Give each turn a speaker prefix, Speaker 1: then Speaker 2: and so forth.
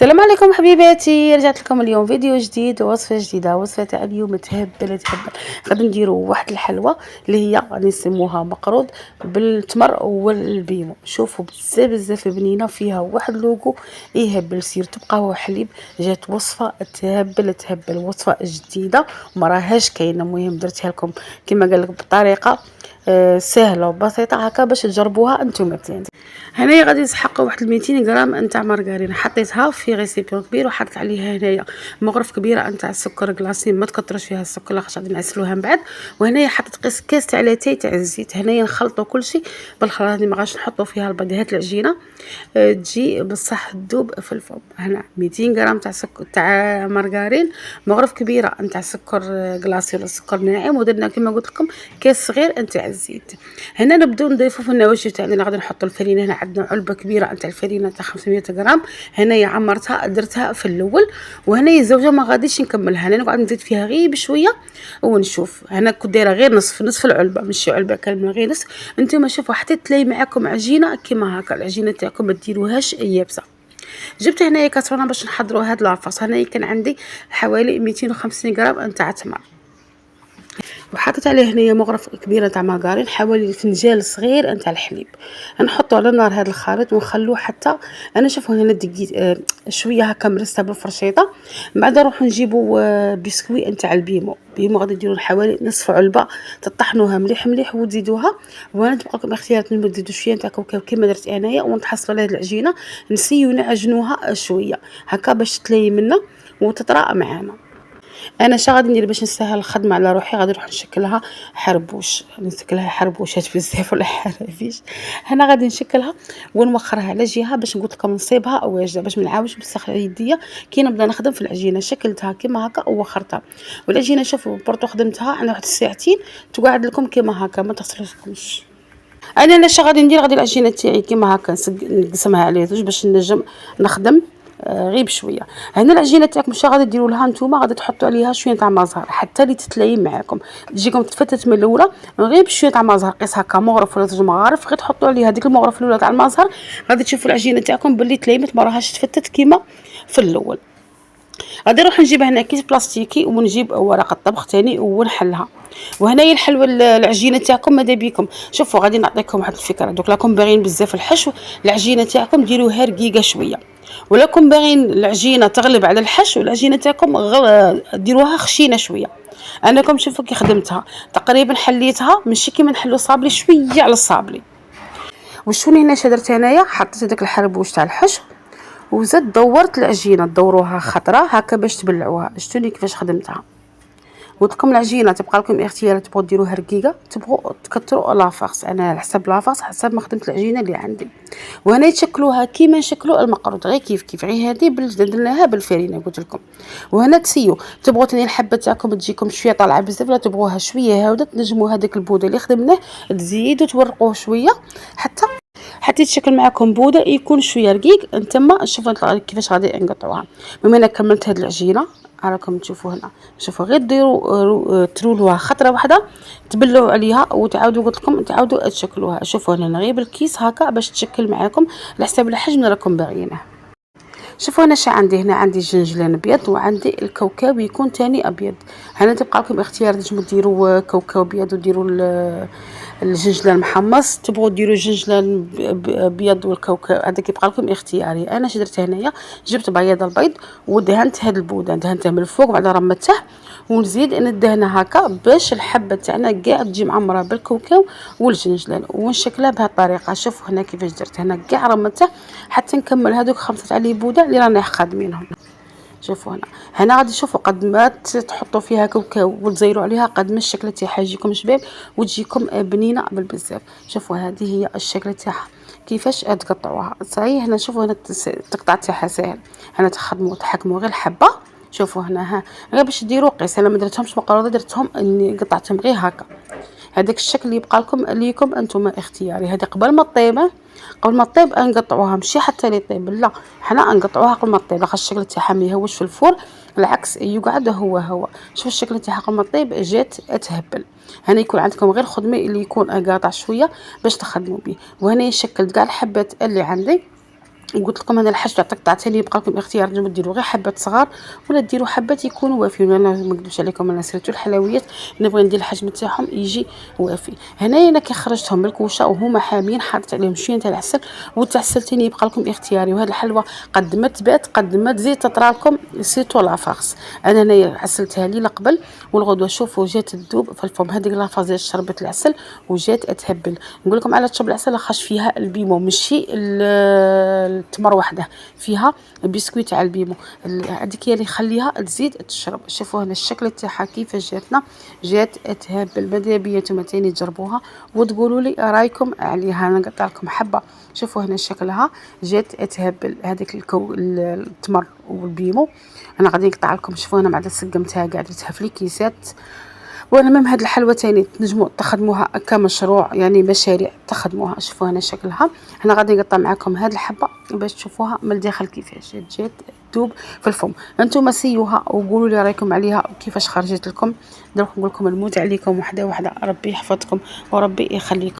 Speaker 1: السلام عليكم حبيباتي، رجعت لكم اليوم فيديو جديد ووصفه جديده. وصفه تاع اليوم تهبل. غادي نديروا واحد الحلوه اللي هي غادي نسموها مقروض بالتمر والبيمو. شوفوا بزاف بنينه، فيها واحد لوغو يهبل. سير تبقى وحليب. جات وصفه تهبل وصفه جديده ما راهاش كاينه. المهم درتها لكم كما قال لك بطريقه سهله وبسيطه هكا باش تجربوها انتم تاني. هنايا غادي نسحق واحد 200 غرام نتاع مارغرين، حطيتها في غيسيبيون كبير وحطيت عليها هنايا مغرف كبيره نتاع السكر كلاصي. ما تكثرش فيها السكر لاخاطش غادي نعسلوها من بعد. وهنايا حطيت كاس تاع لاتاي تاع الزيت. هنايا نخلطوا كلشي بالخلاط. هذه ما غاش نحطوا فيها البيض. هاد العجينه تجي بصح تذوب في الفم. هنا 200 غرام تاع سكر تاع مارغرين، مغرف كبيره نتاع سكر كلاصي ولا سكر ناعم، ودرنا كما قلت لكم كاس صغير نتاع الزيت. هنا نبداو نضيفوا في النواشف تاعنا. غادي نحطوا الفرينه. هنا عندنا علبه كبيره نتاع الفرينه تاع 500 غرام. هنايا عمرتها درتها في الاول. وهنايا الزوجه ما غاديش نكملها، انا نقعد نزيد فيها غير بشويه ونشوف. هنا كنت دايره غير نصف العلبه، ماشي علبه كامله، غير نصف. انتم شوفوا حتى تلاقي معاكم عجينه كيما هكا. العجينه تاعكم ما ديروهاش يابسه. جبت هنايا كاسرونه باش نحضروا هاد لاصوص. هنايا كان عندي حوالي 250 غرام نتاع تمر، وحطيت عليه هنايا مغرف كبيره تاع مارغرين، حوالي فنجان صغير نتاع الحليب. نحطوا على النار هذا الخليط ونخلوه حتى انا شوفوا هنا دقيت شويه هكا مرسته بالفرشيطه. من بعد نروحوا نجيبوا بسكوي نتاع البيمو. غادي ديروا حوالي نصف علبه، تطحنوها مليح وتزيدوها. وانا تبقى لكم اختيارات من تزيدوا شويه نتاع كاوكاو كما درت انايا. ونتحصلوا على هذه العجينه نسيو نعجنوها شويه هكا باش تلي منا وتطرى معانا. انا شا غادي ندير باش نسهل الخدمه على روحي. غادي نروح نشكلها حربوش، نشكلها حربوشات بزاف ولا حرافيش. هنا غادي نشكلها ونوخرها على جهه باش نقول لكم نصيبها واجده باش ما نعاودش نسخن يديا كي نبدا نخدم في العجينه. شكلتها كيما هكا ووخرتها. والعجينه شوفوا برضو خدمتها على واحد ساعتين تقعد لكم كيما هكا ما تغسلوش. انا شا غادي ندير، غادي العجينه تاعي كيما هكا نقسمها على زوج باش نجم نخدم غير بشويه. هنا العجينه تاعكم واش غادي ديروا لها نتوما؟ غادي تحطوا عليها شويه تاع مازهر حتى اللي تتلايم معاكم، تجيكم تفتت من الاولى. غير بشويه تاع مازهر، قيس هكا مغرف ولا زوج مغارف، غير تحطوا عليها ديك المغرف الاولى تاع المازهر. غادي تشوفوا العجينه تاعكم باللي تلايمت ما راهاش تفتت كيما في الاول. غادي نروح نجيب هنا كيس بلاستيكي ونجيب ورقه طبخ ثاني ونحلها. وهنايا الحلوه العجينه تاعكم ماذا بيكم. شوفوا غادي نعطيكم واحد الفكره. دوك راكم باغيين بزاف الحشو، العجينه تاعكم ديروها رقيقه شويه. ولكم باغيين العجينه تغلب على الحشو، العجينه تاعكم ديروها خشينه شويه. انا كم شوفوا كي خدمتها تقريبا حليتها ماشي كيما نحلو صابلي، شويه على الصابلي. وشوني هنا درت هنايا حطيت داك الحربوش تاع الحشو وزاد دورت العجينه. دوروها خطره هكا باش تبلعوها. شتوني كيفاش خدمتها. قلت لكم العجينه تبقى لكم اختيار، تبغوا ديروها رقيقه تبغوا تكثروا لافاس. انا على حسب لافاس حسب ما خدمت العجينه اللي عندي. وهنا يتشكلوها كيما نشكلوا المقروط غير كيف غير هذه درناها بالفرينه قلت لكم. وهنا تسيو تبغوا ثاني الحبه تاعكم تجيكم شويه طالعه بزاف ولا تبغوها شويه هاوده، تنجموا هذاك البوده اللي خدمناه تزيدوا تورقوه شويه حتى يتشكل معكم بوده يكون شويه رقيق. انتما شوفوا كيفاش غادي نقطعوها. بما انا كملت هذه العجينه راكم تشوفوا هنا. شوفوا غير ديروا ترولوها خطره واحده تبلوا عليها وتعاودوا قلت لكم تعاودوا تشكلوها. شوفوا هنا نغيب الكيس هكا باش تشكل معكم على حسب الحجم اللي راكم باغيينه. شوفوا انا شا عندي هنا، عندي جنجلان ابيض وعندي الكاوكاو يكون تاني ابيض. هنا تبقى لكم اختيار، تنجموا ديروا كاوكاو ابيض وديروا الجنجلان محمص، تبغوا ديروا جنجلان ابيض والكاوكاو هذاك يبقى لكم اختياري. انا درت هنايا جبت بياض البيض ودهنت هذا البوده، دهنته من الفوق وبعد رمته ونزيد ندهنه هكا باش الحبه تاعنا كاع تجي معمره بالكاوكاو والجنجلان ونشكلها بهذه الطريقه. شوفوا هنا كيفاش درت. هنا كاع رمته حتى نكمل هذوك 5 عليه بوده اللي رانا خادمينهم. شوفوا هنا غادي تشوفوا قد ما تحطوا فيها كاوكاو وتزيروا عليها قد ما الشكل تاعها يجيكم شباب وتجيكم بنينه بالبزاف. شوفوا هذه هي الشكل تاعها كيفاش تقطعوها. صحيح هنا شوفوا هنا التقطع تاعها ساهل. هنا تحكموا غير الحبه. شوفوا هنا غير باش ديروا قيس. انا ما درتهمش مقروضه، درتهم اني قطعتهم غير هكا. هذاك الشكل اللي يبقى لكم ليكم انتم اختياري. هذه قبل ما تطيب نقطعوها ماشي حتى اللي يطيب، لا حنا نقطعوها قبل ما تطيب لاخاطش الشكل تاعها ما يهوش في الفرن، العكس يقعد هو. شوف الشكل تاعها قبل ما تطيب جات تهبل. هنا يكون عندكم غير خدمه اللي يكون قاطع شويه باش تخدموا به. وهنا شكلت كاع الحبات اللي عندي قلت لكم انا الحاج تاع عطاتني يبقى لكم اختيار، نجمو ديروا غير حبات صغار ولا ديروا حبات يكونوا وافيين. انا ما نكذبش عليكم انا سيرتو الحلويات نبغي ندير الحجم تاعهم يجي وافي. هنايا انا كي خرجتهم من الكوشه وهما حامين حطيت عليهم شويه تاع العسل، والعسل تاني يبقى لكم اختياري. وهذه الحلوه قد ما تبات قد ما تزيد تطرى لكم سيتو لافاغس. انا هنايا عسلتها لي قبل والغدوه شوفوا جات تذوب في الفم. هذيك لافاز شربت العسل وجات تهبل. نقول لكم على تشرب العسل لاخاطش فيها البيمو ماشي التمر وحده، فيها بسكويت تاع البيمو. هذيك هي اللي خليها تزيد تشرب. شوفوا هنا الشكل تاعها كيفاش جاتنا، جات تهبل. ماذا بيا نتوما تاني تجربوها وتقولوا لي رايكم عليها. انا قطع لكم حبه، شوفوا هنا شكلها جات تهبل. هذيك التمر والبيمو انا غادي نقطع لكم. شوفوا هنا بعد سقمتها قعدتها في الكيسات. وانا ميم هاد الحلوى تاني تنجموا تخدموها كمشروع، يعني مشاريع تخدموها. شوفوا هنا شكلها. هنا غادي نقطع معكم هاد الحبه باش تشوفوها من الداخل كيفاش جات تذوب في الفم. انتم سيوها وقولوا لي رايكم عليها وكيفاش خرجت لكم. دروك نقول لكم نموت عليكم وحده وحده. ربي يحفظكم وربي يخليكم.